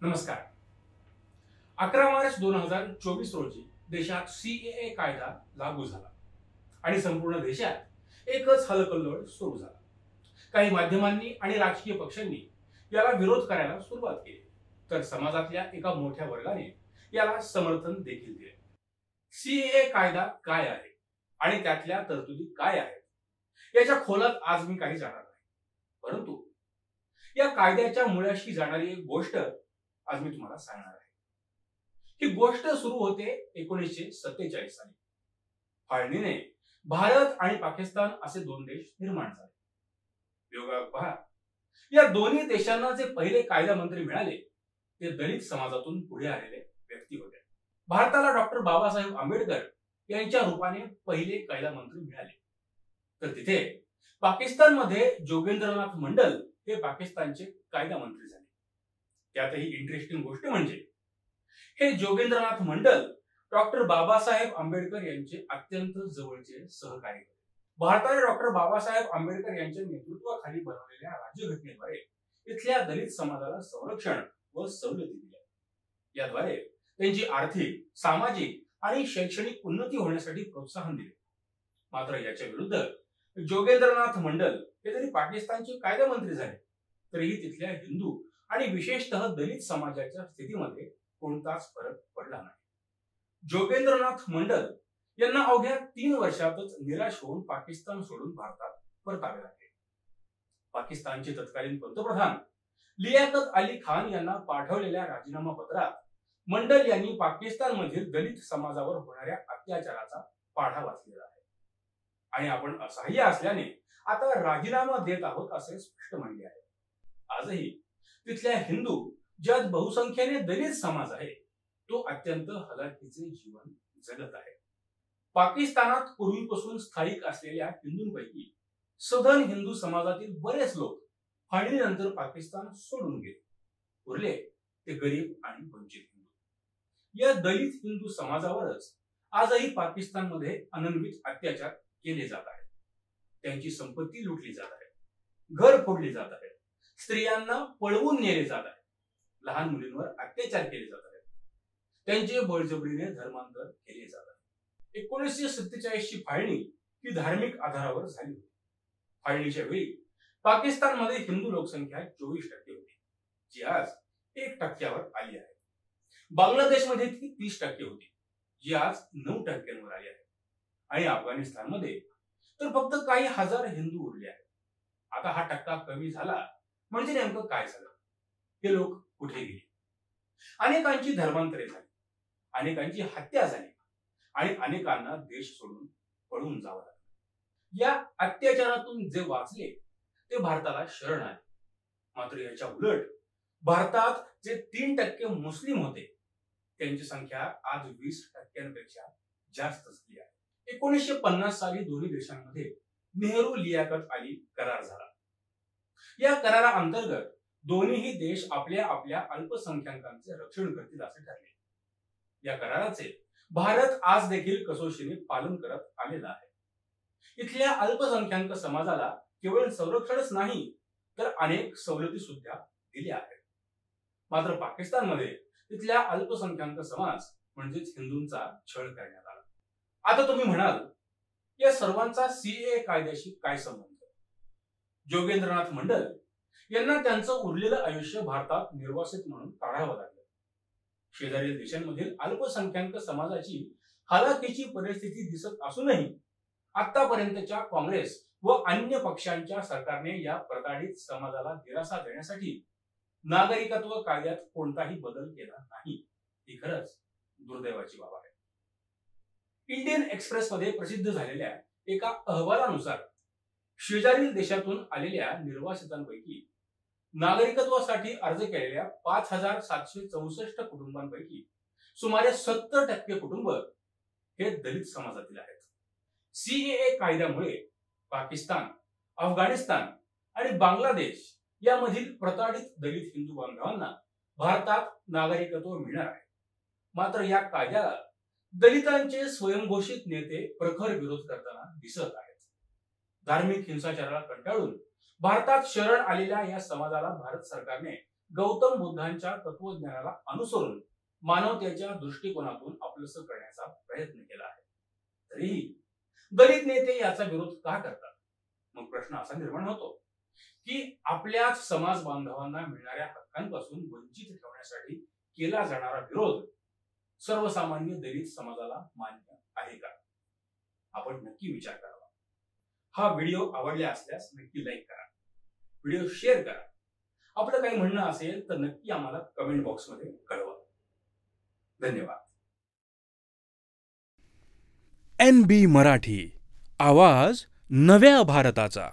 नमस्कार. 11 मार्च 2024 रोजी देशात सीएए कायदा लागू झाला आणि संपूर्ण देशात एकच हलकल्लोळ सुरू झाला. काही माध्यमांनी आणि राजकीय पक्षांनी याला विरोध करायला सुरुवात केली, तर समाजातल्या एका मोठ्या वर्गाने याला समर्थन देखील दिले. सीएए कायदा काय आहे आणि त्यातल्या तरतुदी काय आहेत याच्या खोलात आज मी काही जाणार नाही, परंतु या कायद्याच्या मुळाशी जाणारी एक गोष्ट आज मी तुम्हाला सांगणार आहे. ही गोष्ट सुरू होते 1947 साली. फाळणीने भारत आणि पाकिस्तान असे दोन देश निर्माण झाले. योगायोग पहा, या दोन्ही देशांना जे पहिले कायदा मंत्री मिळाले ते दलित समाजातून पुढे आलेले व्यक्ती होते. भारताला डॉक्टर बाबासाहेब आंबेडकर यांच्या रूपाने पहिले कायदा मंत्री मिळाले, तर तिथे पाकिस्तानमध्ये जोगेंद्रनाथ मंडल हे पाकिस्तानचे कायदा मंत्री झाले. त्यातही इंटरेस्टिंग गोष्ट म्हणजे हे जोगेंद्रनाथ मंडल डॉक्टर बाबासाहेब आंबेडकर यांचे अत्यंत जवळचे सहकारी होते. भारताने डॉक्टर बाबासाहेब आंबेडकर यांच्या नेतृत्वाखाली बनवलेल्या राज्यघटनेद्वारे इथल्या दलित समाजाला संरक्षण व सवलती दिल्या. याद्वारे त्यांची आर्थिक, सामाजिक आणि शैक्षणिक उन्नती होण्यासाठी प्रोत्साहन दिले. मात्र याच्या विरुद्ध जोगेंद्रनाथ मंडल हे जरी पाकिस्तानचे कायदा मंत्री झाले तरीही तिथल्या हिंदू आणि विशेषतः दलित समाजाच्या स्थितीमध्ये कोणताच फरक पडला नाही. जोगेंद्रनाथ मंडल यांना अवघ्या 3 वर्षातच निराश होऊन पाकिस्तान सोडून भारतात परतावे लागले. पाकिस्तानचे तत्कालीन पंतप्रधान लियाकत अली खान यांना पाठवलेल्या राजीनामा पत्रात मंडल यांनी पाकिस्तानमधील दलित समाजावर होणाऱ्या अत्याचाराचा पाढा वाचलेला आहे आणि आपण असहाय्य असल्याने आता राजीनामा देत आहोत असे स्पष्ट म्हणले आहे. आजही तिथल्या हिंदू, ज्यात बहुसंख्येने दलित समाज आहे, तो अत्यंत हलाखीचे जीवन जगत आहे. पाकिस्तानात पूर्वीपासून स्थायिक असलेल्या हिंदूंपैकी सधन हिंदू समाजातील बरेच लोक फाळणीनंतर पाकिस्तान सोडून गेले. उरले ते गरीब आणि वंचित हिंदू. या दलित हिंदू समाजावरच आजही पाकिस्तानमध्ये अनन्वित अत्याचार केले जात आहेत. त्यांची संपत्ती लुटली जात आहे, घर फोडली जात आहे, स्त्रियांना पळवून नेले जात आहे, लहान मुलींवर अत्याचार केले जात आहेत, त्यांचे बळजबरीने धर्मांतर केले जात आहे. 1947 ची फाळणी ही धार्मिक आधारावर झाली होती. फाळणीच्या वेळी पाकिस्तानमध्ये हिंदू लोकसंख्या 24% होती, जी आज 1% आली आहे. बांगलादेशमध्ये ती 30% होती, जी आज 9% आली आहे. आणि अफगाणिस्तानमध्ये तर फक्त काही हजार हिंदू उरले आहेत. आता हा टक्का कमी झाला म्हणजे नेमकं काय झालं? हे लोक कुठे गेले? अनेकांची धर्मांतरे झाली, अनेकांची हत्या झाली आणि अनेकांना देश सोडून पळून जावं लागलं. या अत्याचारातून जे वाचले ते भारताला शरण आले. मात्र याच्या उलट भारतात जे 3% मुस्लिम होते त्यांची संख्या आज 20%पेक्षा जास्त झाली आहे. 1950 साली दोन्ही देशांमध्ये नेहरू लियाकत अली करार झाला. या कराराअंतर्गत दोन्हीही देश आपल्या आपल्या अल्पसंख्याकांचे रक्षण करतील असे ठरले. या कराराचे भारत आज देखील कसोशीने पालन करत आलेला आहे. इथल्या अल्पसंख्याक समाजाला केवळ संरक्षणच नाही तर अनेक सवलती सुद्धा दिल्या आहेत. मात्र पाकिस्तानमध्ये तिथल्या अल्पसंख्याक समाज म्हणजेच हिंदूंचा छळ करण्यात आला. आता तुम्ही म्हणाल, या सर्वांचा सीएए कायद्याशी काय संबंध? जोगेंद्रनाथ मंडल यांना त्यांचं उरलेलं आयुष्य भारतात निर्वासित म्हणून काढावं लागलं. शेजारील देशांमधील अल्पसंख्याक समाजाची हालाखीची परिस्थिती दिसत असूनही आतापर्यंतच्या काँग्रेस व अन्य पक्षांच्या सरकारने या प्रताडित समाजाला दिलासा देण्यासाठी नागरिकत्व कायद्यात कोणताही बदल केला नाही. ही खरंच दुर्दैवाची बाब आहे. इंडियन एक्सप्रेस मध्ये प्रसिद्ध झालेल्या एका अहवालानुसार शेजारील देशातून आलेल्या निर्वासितांपैकी नागरिकत्वासाठी अर्ज केलेल्या 5764 कुटुंबांपैकी सुमारे 70% कुटुंब हे दलित समाजातील आहेत. सीएए कायद्यामुळे पाकिस्तान, अफगाणिस्तान आणि बांगलादेश यामधील प्रताडित दलित हिंदू बांधवांना भारतात नागरिकत्व मिळणार आहे. मात्र या कायद्याला दलितांचे स्वयंघोषित नेते प्रखर विरोध करताना दिसत आहेत. धार्मिक हिंसाचाराला कंटाळून भारतात शरण आलेल्या या समाजाला भारत सरकारने गौतम बुद्धांच्या तत्वज्ञानाला अनुसरून मानवतेच्या दृष्टिकोनातून आपलंसं करण्याचा प्रयत्न केला आहे. तरीही दलित नेते याचा विरोध का करतात? मग प्रश्न असा निर्माण होतो की आपल्याच समाज बांधवांना मिळणाऱ्या हक्कांपासून वंचित ठेवण्यासाठी केला जाणारा विरोध सर्वसामान्य दलित समाजाला मान्य आहे का? आपण नक्की विचार करावा. हा व्हिडिओ आवडला असल्यास नक्की लाईक करा, व्हिडिओ शेअर करा. आपलं काही म्हणणं असेल तर नक्की आम्हाला कमेंट बॉक्समध्ये कळवा. धन्यवाद. NB मराठी, आवाज नव्या भारताचा.